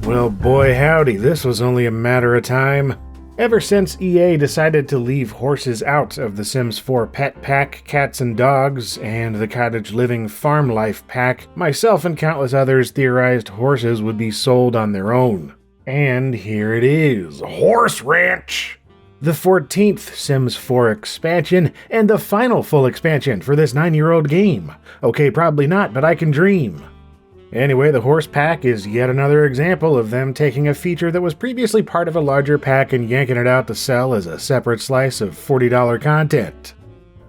Well, boy howdy, this was only a matter of time. Ever since EA decided to leave horses out of The Sims 4 Pet Pack, Cats and Dogs, and the Cottage Living Farm Life Pack, myself and countless others theorized horses would be sold on their own. And here it is, Horse Ranch! The 14th Sims 4 expansion, and the final full expansion for this 9-year-old game. Okay, probably not, but I can dream. Anyway, the Horse Pack is yet another example of them taking a feature that was previously part of a larger pack and yanking it out to sell as a separate slice of $40 content.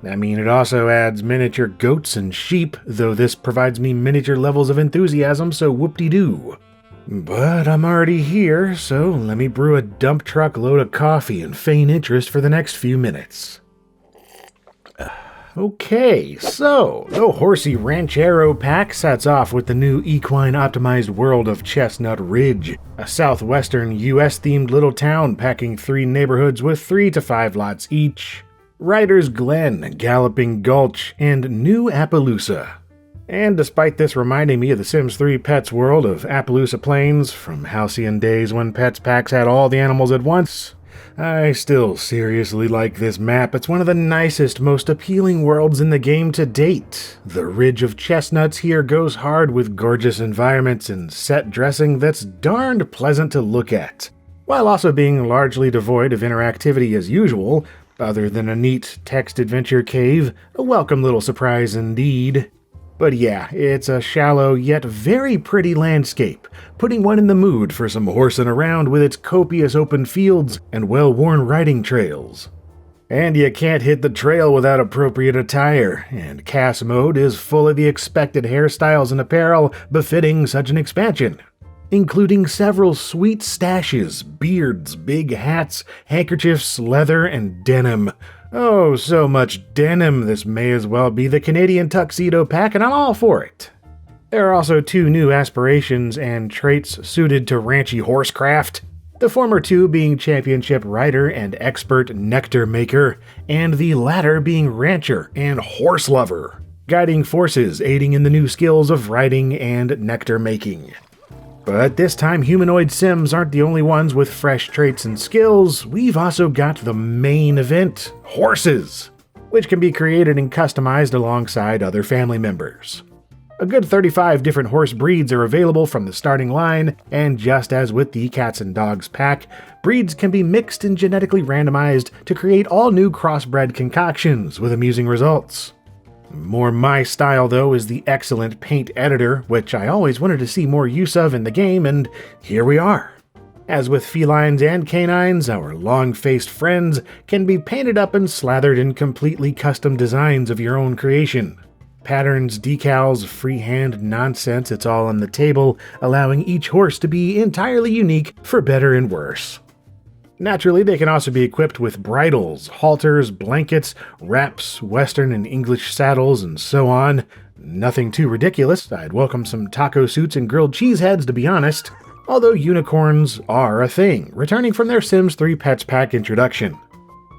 I mean, it also adds miniature goats and sheep, though this provides me miniature levels of enthusiasm, so whoop-de-doo. But I'm already here, so let me brew a dump truck load of coffee and feign interest for the next few minutes. Okay, so the Horsey Ranchero pack sets off with the new equine-optimized world of Chestnut Ridge, a southwestern US-themed little town packing 3 neighborhoods with 3 to 5 lots each, Riders Glen, Galloping Gulch, and New Appaloosa. And despite this reminding me of the Sims 3 Pets world of Appaloosa Plains, from halcyon days when Pets packs had all the animals at once, I still seriously like this map. It's one of the nicest, most appealing worlds in the game to date. The Ridge of Chestnuts here goes hard with gorgeous environments and set dressing that's darned pleasant to look at, while also being largely devoid of interactivity as usual, other than a neat text adventure cave, a welcome little surprise indeed. But yeah, it's a shallow yet very pretty landscape, putting one in the mood for some horsing around with its copious open fields and well-worn riding trails. And you can't hit the trail without appropriate attire, and cast mode is full of the expected hairstyles and apparel befitting such an expansion, including several sweet stashes, beards, big hats, handkerchiefs, leather, and denim. Oh, so much denim, this may as well be the Canadian tuxedo pack, and I'm all for it. There are also 2 new aspirations and traits suited to ranchy horsecraft, the former 2 being championship rider and expert nectar maker, and the latter being rancher and horse lover, guiding forces aiding in the new skills of riding and nectar making. But this time, humanoid Sims aren't the only ones with fresh traits and skills. We've also got the main event, horses, which can be created and customized alongside other family members. A good 35 different horse breeds are available from the starting line, and just as with the Cats and Dogs pack, breeds can be mixed and genetically randomized to create all new crossbred concoctions with amusing results. More my style, though, is the excellent paint editor, which I always wanted to see more use of in the game, and here we are. As with felines and canines, our long-faced friends can be painted up and slathered in completely custom designs of your own creation. Patterns, decals, freehand nonsense, it's all on the table, allowing each horse to be entirely unique for better and worse. Naturally, they can also be equipped with bridles, halters, blankets, wraps, Western and English saddles, and so on. Nothing too ridiculous. I'd welcome some taco suits and grilled cheese heads, to be honest. Although unicorns are a thing, returning from their Sims 3 Pets Pack introduction.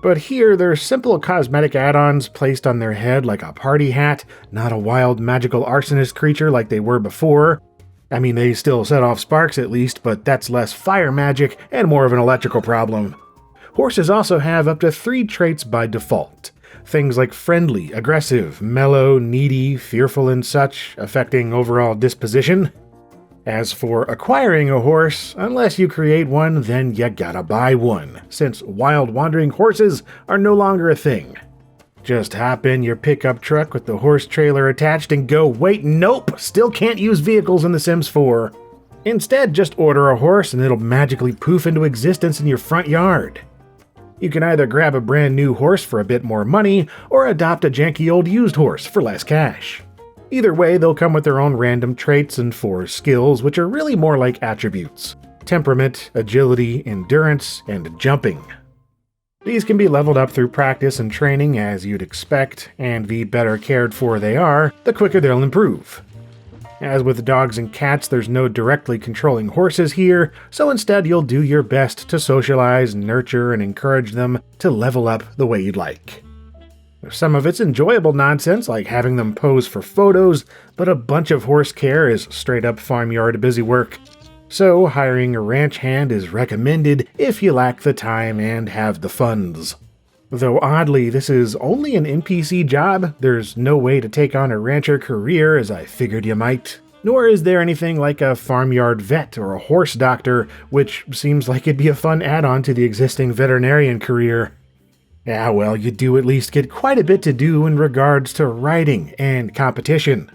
But here, they're simple cosmetic add-ons placed on their head like a party hat, not a wild magical arsonist creature like they were before. I mean, they still set off sparks at least, but that's less fire magic and more of an electrical problem. Horses also have up to 3 traits by default. Things like friendly, aggressive, mellow, needy, fearful, and such, affecting overall disposition. As for acquiring a horse, unless you create one, then you gotta buy one, since wild wandering horses are no longer a thing. Just hop in your pickup truck with the horse trailer attached and go, wait, nope, still can't use vehicles in The Sims 4. Instead, just order a horse and it'll magically poof into existence in your front yard. You can either grab a brand new horse for a bit more money, or adopt a janky old used horse for less cash. Either way, they'll come with their own random traits and 4 skills, which are really more like attributes: temperament, agility, endurance, and jumping. These can be leveled up through practice and training as you'd expect, and the better cared for they are, the quicker they'll improve. As with dogs and cats, there's no directly controlling horses here, so instead you'll do your best to socialize, nurture, and encourage them to level up the way you'd like. Some of it's enjoyable nonsense, like having them pose for photos, but a bunch of horse care is straight up farmyard busy work. So hiring a ranch hand is recommended if you lack the time and have the funds. Though oddly, this is only an NPC job, there's no way to take on a rancher career as I figured you might. Nor is there anything like a farmyard vet or a horse doctor, which seems like it'd be a fun add-on to the existing veterinarian career. Yeah, well, you do at least get quite a bit to do in regards to riding and competition.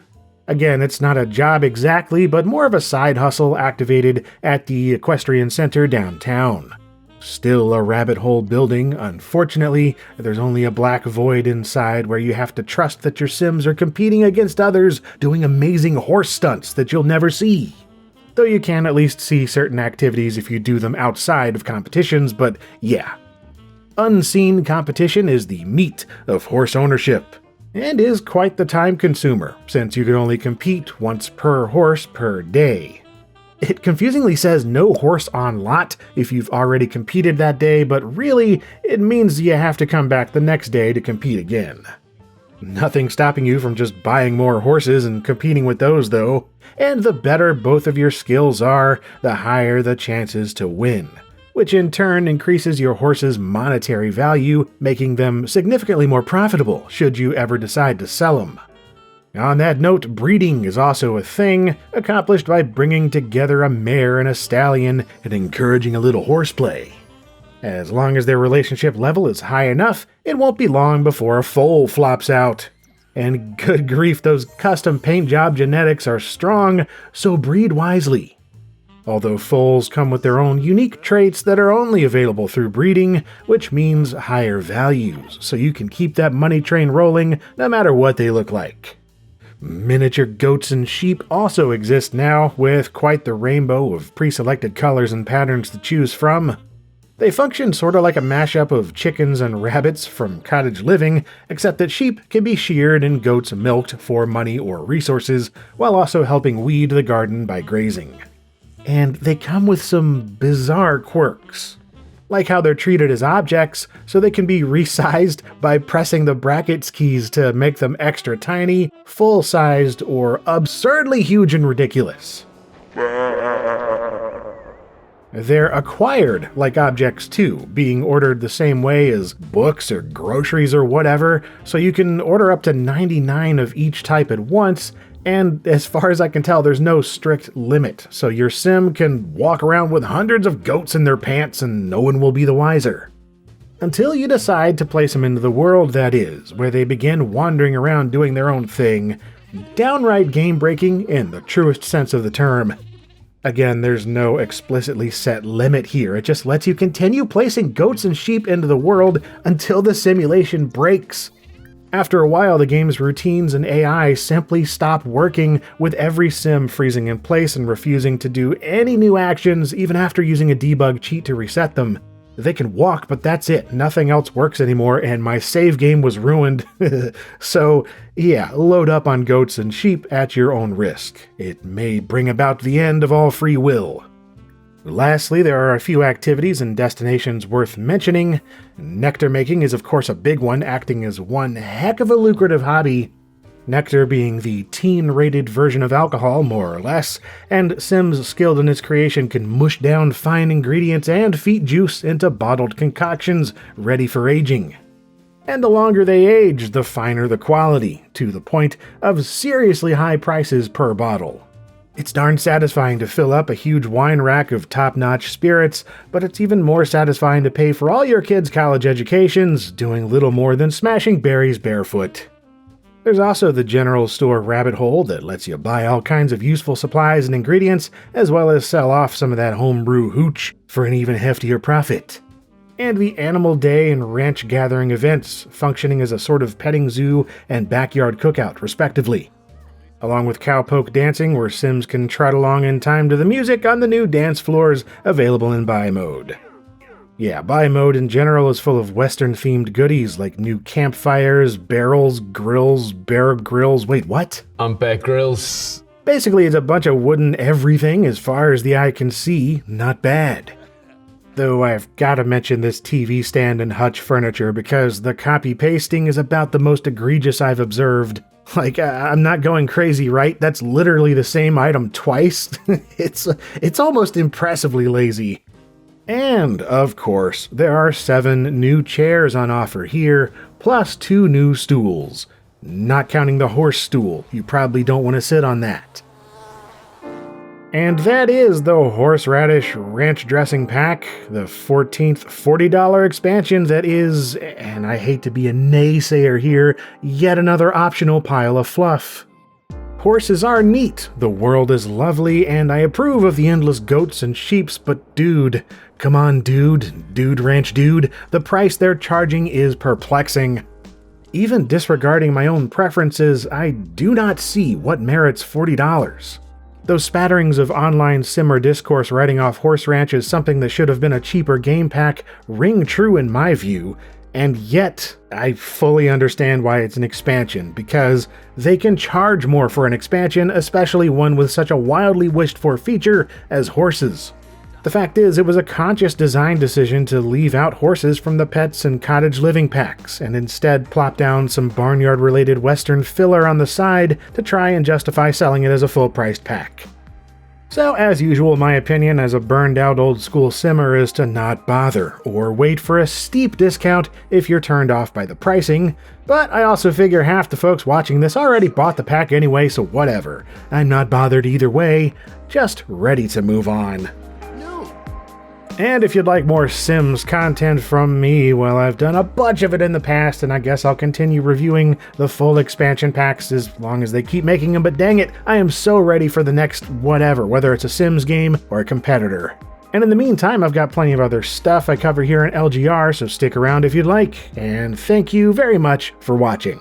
Again, it's not a job exactly, but more of a side hustle activated at the Equestrian Center downtown. Still a rabbit hole building. Unfortunately, there's only a black void inside where you have to trust that your Sims are competing against others doing amazing horse stunts that you'll never see. Though you can at least see certain activities if you do them outside of competitions, but yeah. Unseen competition is the meat of horse ownership, and is quite the time consumer, since you can only compete once per horse per day. It confusingly says no horse on lot if you've already competed that day, but really, it means you have to come back the next day to compete again. Nothing stopping you from just buying more horses and competing with those though, and the better both of your skills are, the higher the chances to win, which in turn increases your horse's monetary value, making them significantly more profitable should you ever decide to sell them. On that note, breeding is also a thing, accomplished by bringing together a mare and a stallion and encouraging a little horseplay. As long as their relationship level is high enough, it won't be long before a foal flops out. And good grief, those custom paint job genetics are strong, so breed wisely. Although foals come with their own unique traits that are only available through breeding, which means higher values, so you can keep that money train rolling no matter what they look like. Miniature goats and sheep also exist now, with quite the rainbow of pre-selected colors and patterns to choose from. They function sorta like a mashup of chickens and rabbits from cottage living, except that sheep can be sheared and goats milked for money or resources, while also helping weed the garden by grazing. And they come with some bizarre quirks. Like how they're treated as objects, so they can be resized by pressing the brackets keys to make them extra tiny, full-sized, or absurdly huge and ridiculous. They're acquired like objects too, being ordered the same way as books or groceries or whatever, so you can order up to 99 of each type at once, and as far as I can tell, there's no strict limit, so your sim can walk around with hundreds of goats in their pants and no one will be the wiser. Until you decide to place them into the world, that is, where they begin wandering around doing their own thing, downright game-breaking in the truest sense of the term. Again, there's no explicitly set limit here, it just lets you continue placing goats and sheep into the world until the simulation breaks. After a while, the game's routines and AI simply stop working, with every sim freezing in place and refusing to do any new actions even after using a debug cheat to reset them. They can walk, but that's it. Nothing else works anymore, and my save game was ruined. So, yeah, load up on goats and sheep at your own risk. It may bring about the end of all free will. Lastly, there are a few activities and destinations worth mentioning. Nectar making is of course a big one, acting as one heck of a lucrative hobby. Nectar being the teen-rated version of alcohol, more or less, and Sims skilled in its creation can mush down fine ingredients and feed juice into bottled concoctions ready for aging. And the longer they age, the finer the quality, to the point of seriously high prices per bottle. It's darn satisfying to fill up a huge wine rack of top-notch spirits, but it's even more satisfying to pay for all your kids' college educations, doing little more than smashing berries barefoot. There's also the general store rabbit hole that lets you buy all kinds of useful supplies and ingredients, as well as sell off some of that homebrew hooch for an even heftier profit. And the Animal Day and Ranch Gathering events, functioning as a sort of petting zoo and backyard cookout, respectively. Along with cowpoke dancing, where Sims can trot along in time to the music on the new dance floors available in Buy Mode. Yeah, Buy Mode in general is full of Western-themed goodies like new campfires, barrels, grills, bear grills. Wait, what? Bear grills. Basically, it's a bunch of wooden everything as far as the eye can see. Not bad. Though I've gotta mention this TV stand and hutch furniture because the copy-pasting is about the most egregious I've observed. Like, I'm not going crazy, right? That's literally the same item twice. It's almost impressively lazy. And, of course, there are 7 new chairs on offer here, plus 2 new stools. Not counting the horse stool, you probably don't want to sit on that. And that is the Horseradish Ranch Dressing Pack, the 14th $40 expansion that is, and I hate to be a naysayer here, yet another optional pile of fluff. Horses are neat, the world is lovely, and I approve of the endless goats and sheeps, but dude, come on dude ranch dude, the price they're charging is perplexing. Even disregarding my own preferences, I do not see what merits $40. Those spatterings of online simmer discourse writing off Horse Ranch as something that should have been a cheaper game pack ring true in my view, and yet I fully understand why it's an expansion, because they can charge more for an expansion, especially one with such a wildly wished for feature as horses. The fact is, it was a conscious design decision to leave out horses from the pets and cottage living packs, and instead plop down some barnyard-related Western filler on the side to try and justify selling it as a full-priced pack. So, as usual, my opinion as a burned-out old-school simmer is to not bother, or wait for a steep discount if you're turned off by the pricing, but I also figure half the folks watching this already bought the pack anyway, so whatever. I'm not bothered either way, just ready to move on. And if you'd like more Sims content from me, well, I've done a bunch of it in the past, and I guess I'll continue reviewing the full expansion packs as long as they keep making them, but dang it, I am so ready for the next whatever, whether it's a Sims game or a competitor. And in the meantime, I've got plenty of other stuff I cover here in LGR, so stick around if you'd like, and thank you very much for watching.